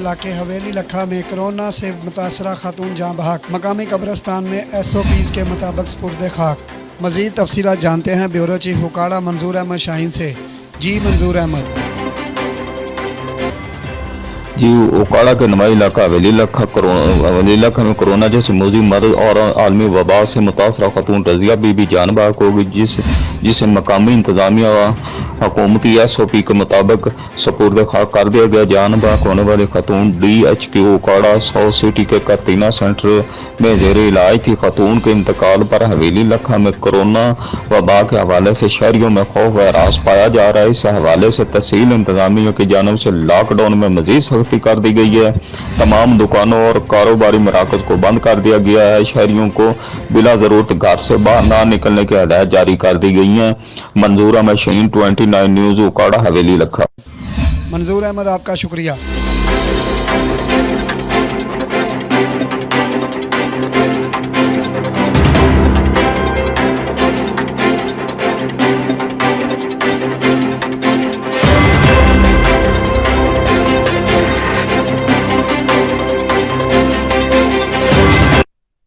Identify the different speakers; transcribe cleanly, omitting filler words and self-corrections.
Speaker 1: इलाके हवेली लखा में कोरोना से मुतासरा खातून जाँ बहक। मकामी कब्रस्तान में SOPs के मुताबिक स्पुर्द खाक। मज़ीद तफसीलात जानते हैं ब्यूरो चीफ उकाड़ा मंजूर अहमद शाहीन से। जी मंजूर अहमद।
Speaker 2: जी उकाड़ा के नुमाई इलाका हवेली इलाका में कोरोना जैसे मौजूद मर्द और आलमी वबा से मुतासरा खतून रजिया बीबी जान बहक होगी, जिसे मकामी इंतजामिया हुकूमती SOP के मुताबिक सपुर्द खाक कर दिया गया। जान बहक होने वाली खतून DHQ उकाड़ा 100 सिटी के करतीना सेंटर में जेर इलाज थी। खतून के इंतकाल पर हवेली लखा में कोरोना वबा के हवाले से शहरियों में खौफ व हरास पाया जा रहा है। इस हवाले से तहसील इंतजामिया की जानब से लॉकडाउन में मजीद सख्ती कर दी गई है। तमाम दुकानों और कारोबारी मराकज को बंद कर दिया गया है। शहरियों को बिला जरूरत घर से बाहर ना निकलने की हदायत जारी कर दी गई है। मंजूर अहमद शाहीन 29 न्यूज़ उकाड़ा हवेली लखा।
Speaker 1: मंजूर अहमद आपका शुक्रिया।